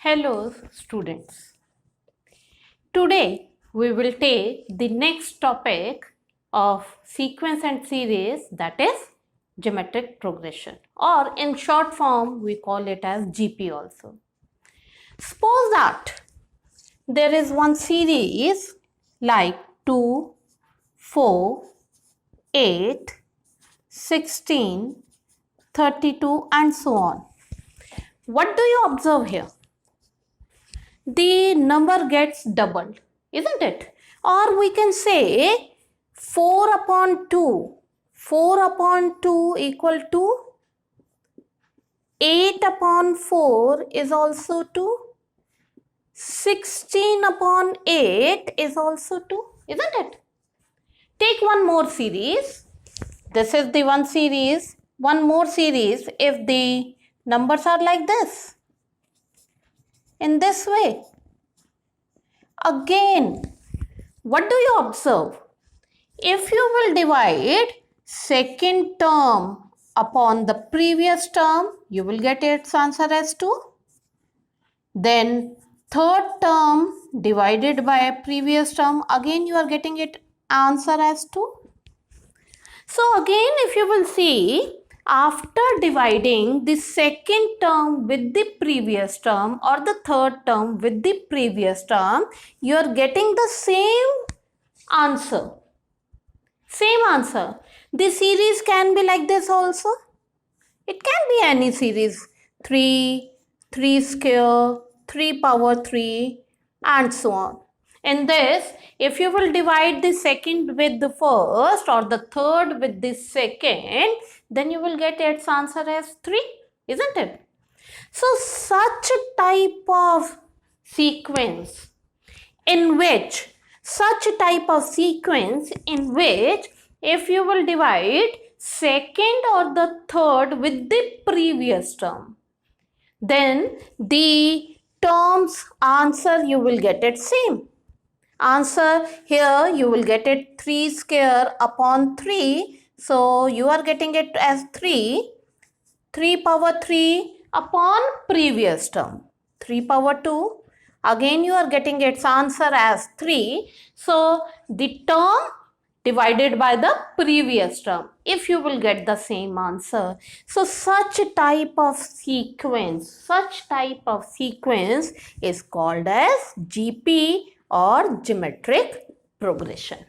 Hello students. Today we will take the next topic of sequence and series, that is geometric progression, or in short form we call it as GP also. Suppose that there is one series like 2, 4, 8, 16, 32 and so on. What do you observe here? The number gets doubled, isn't it? Or we can say 4 upon 2. 4 upon 2 equal to 8 upon 4 is also 2. 16 upon 8 is also 2, isn't it? Take one more series. This is the one series. One more series if the numbers are like this. In this way. Again, what do you observe? If you will divide second term upon the previous term, you will get its answer as 2. Then third term divided by a previous term, again you are getting it answer as 2. So again, if you will see, after dividing the second term with the previous term or the third term with the previous term, you are getting the same answer. Same answer. The series can be like this also. It can be any series. 3, 3 square, 3 power 3 and so on. In this, if you will divide the second with the first or the third with the second, then you will get its answer as 3, isn't it? So, such a type of sequence in which if you will divide second or the third with the previous term, then the term's answer you will get it same. Answer here you will get it 3 square upon 3. So you are getting it as 3 power 3 upon previous term. 3 power 2. Again you are getting its answer as 3. So the term divided by the previous term, if you will get the same answer. So such type of sequence is called as GP or geometric progression.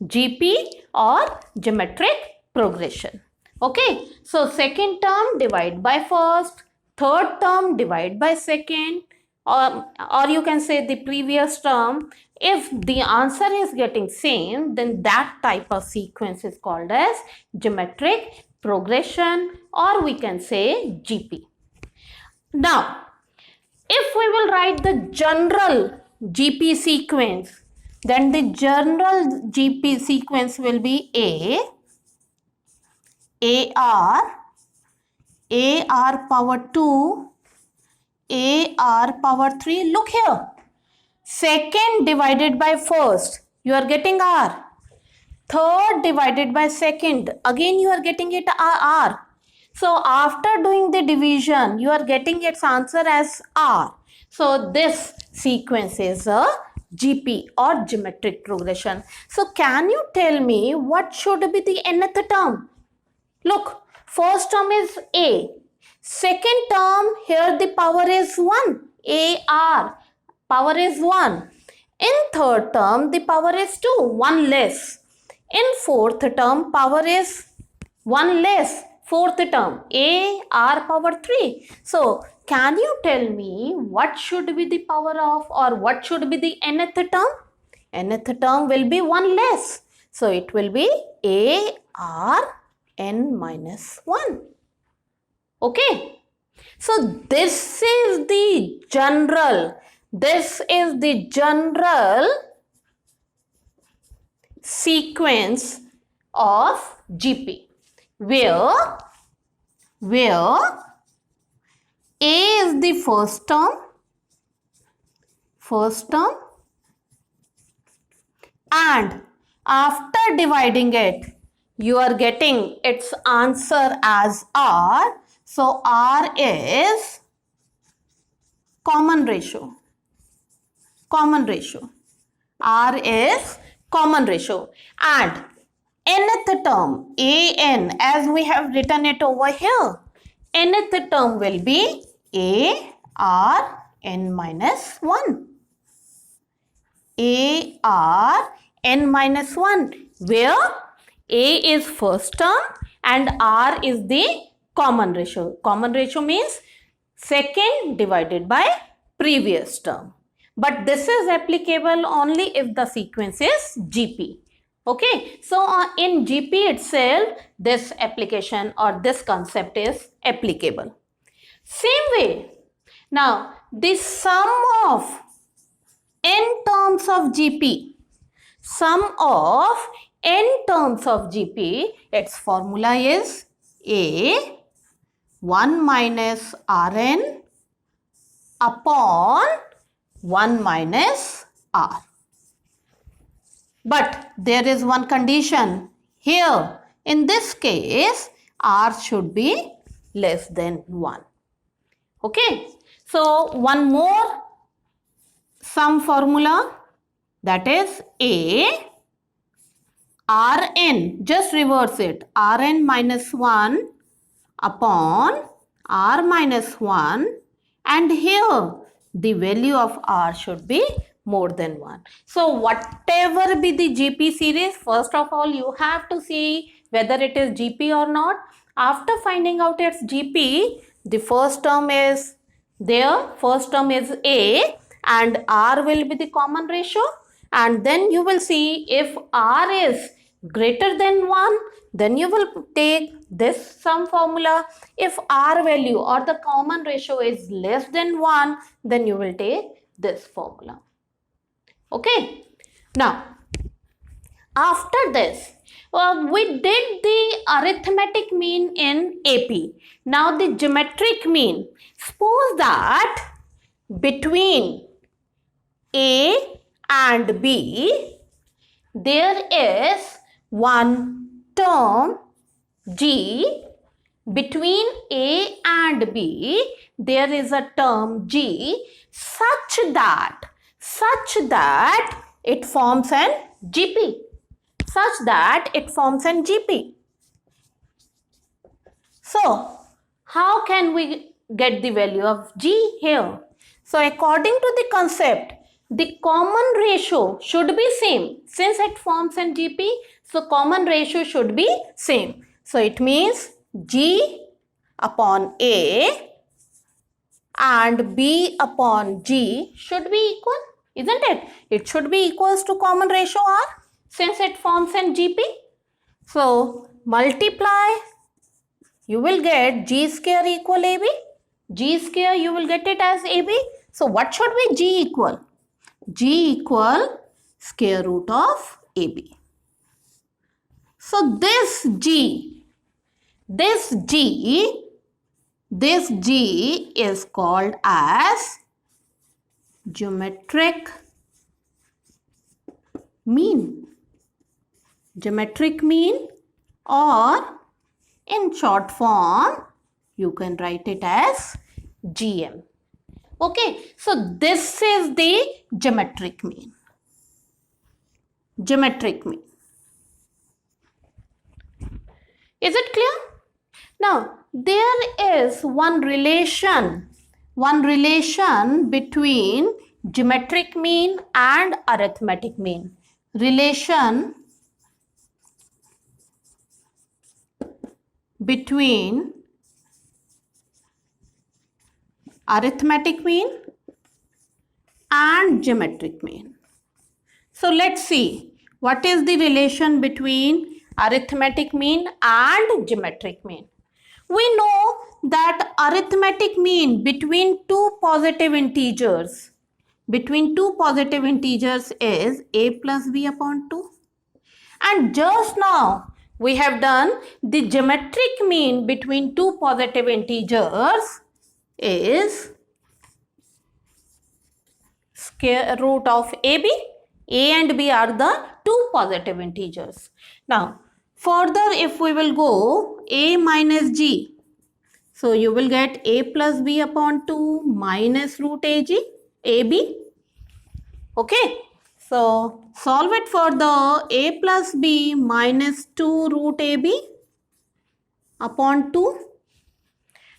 GP or geometric progression. Okay, so second term divide by first, third term divide by second, or you can say the previous term. If the answer is getting same, then that type of sequence is called as geometric progression, or we can say GP. Now, if we will write the general GP sequence, then the general GP sequence will be AR power 2, AR power 3. Look here. Second divided by first, you are getting R. Third divided by second, again you are getting it R. So after doing the division, you are getting its answer as R. So this sequence is a GP or geometric progression. So can you tell me what should be the nth term? Look, first term is A. Second term, here the power is 1. AR. Power is 1. In third term, the power is 2. 1 less. In fourth term, power is 1 less. Fourth term, AR power 3. So, can you tell me what should be the power of, or what should be the nth term? Nth term will be 1 less. So, it will be AR n minus 1. Okay. So, this is the general sequence of GP, where A is the first term, and after dividing it, you are getting its answer as R. So R is common ratio. Common ratio. R is common ratio. And nth term, an, as we have written it over here, nth term will be a r n minus 1. A r n minus 1, where a is first term and r is the common ratio. Common ratio means second divided by previous term. But this is applicable only if the sequence is GP. Okay, so in GP itself, this application or this concept is applicable. Same way, now the sum of n terms of GP, sum of n terms of GP, its formula is A 1 minus Rn upon 1 minus R. But there is one condition here. In this case, R should be less than 1. Okay. So, one more sum formula, that is A Rn, just reverse it, Rn minus 1 upon R minus 1, and here the value of R should be more than 1. So whatever be the GP series, first of all you have to see whether it is GP or not. After finding out its GP, the first term is there, first term is A and R will be the common ratio, and then you will see if R is greater than 1, then you will take this sum formula. If R value or the common ratio is less than 1, then you will take this formula. Okay. Now, after this, we did the arithmetic mean in AP. Now the geometric mean. Suppose that between A and B, there is one term G. Between A and B, there is a term G such that it forms an GP. Such that it forms an GP. So, how can we get the value of G here? So, according to the concept, the common ratio should be same. Since it forms an GP, so common ratio should be same. So, it means G upon A and B upon G should be equal, isn't it? It should be equals to common ratio R, since it forms an GP. So, multiply, you will get G square equal AB. G square, you will get it as AB. So, what should be G equal? G equal square root of AB. So, this G is called as geometric mean. Geometric mean, or in short form you can write it as GM. Okay, so this is the geometric mean. Geometric mean. Is it clear? Now there is one relation between geometric mean and arithmetic mean. Relation between arithmetic mean and geometric mean. So let's see what is the relation between arithmetic mean and geometric mean. We know that arithmetic mean between two positive integers is a plus b upon 2. And just now we have done the geometric mean between two positive integers is square root of AB. A and B are the two positive integers. Now, further if we will go, A minus G. So you will get a plus b upon 2 minus root ab. Okay. So solve it for the a plus b minus 2 root ab upon 2.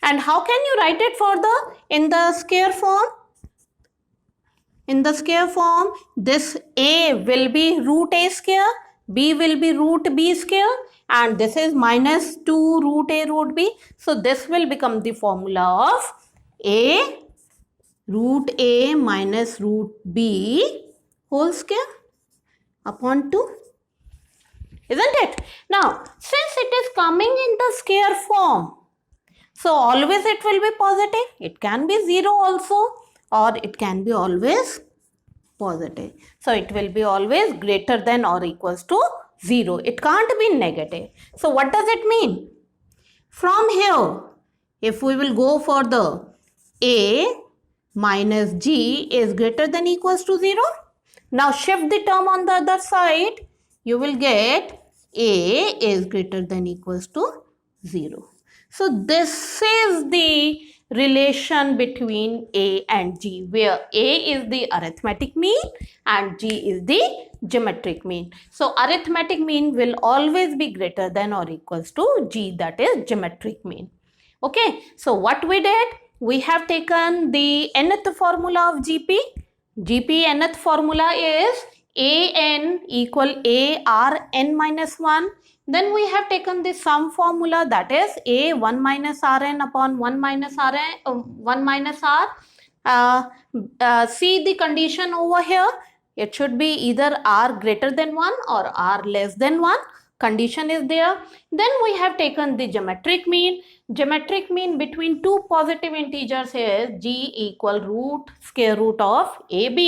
And how can you write it for in the square form? In the square form, this a will be root a square, b will be root b square, and this is minus 2 root a root b. So this will become the formula of a root a minus root b whole square upon 2. Isn't it? Now, since it is coming in the square form, so always it will be positive. It can be 0 also, or it can be always positive. So it will be always greater than or equals to 0. It can't be negative. So what does it mean? From here, if we will go for the a minus g is greater than equals to 0. Now shift the term on the other side. You will get a is greater than equals to 0. So this is the relation between a and g, where a is the arithmetic mean and g is the geometric mean. So arithmetic mean will always be greater than or equals to g, that is geometric mean. Okay, so what we did? We have taken the nth formula of GP. GP nth formula is an equal ar n minus 1. Then we have taken the sum formula, that is a 1 minus rn upon 1 minus rn 1 minus r. See the condition over here. It should be either r greater than 1 or r less than 1. Condition is there. Then we have taken the geometric mean. Geometric mean between two positive integers is g equal root square root of ab,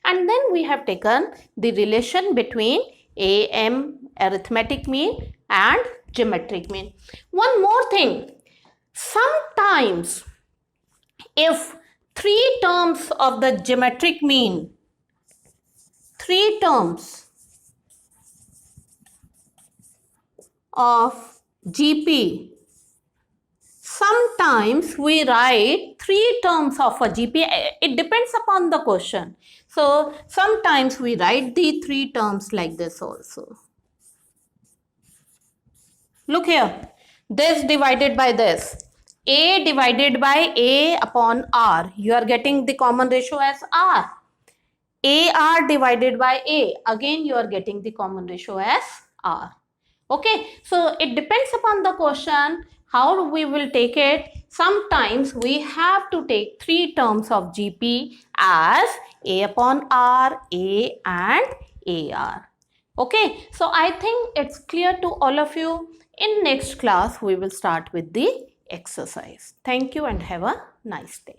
and then we have taken the relation between am arithmetic mean and geometric mean. One more thing, sometimes if three terms of the geometric mean, three terms of GP, sometimes we write three terms of a GP. It depends upon the question. So sometimes we write the three terms like this also. Look here, this divided by this, a divided by a upon r, you are getting the common ratio as r. AR divided by a, again you are getting the common ratio as r. Okay, so it depends upon the question how we will take it. Sometimes we have to take three terms of GP as a upon r, a and ar. Okay, so I think it's clear to all of you. In next class we will start with the exercise. Thank you and have a nice day.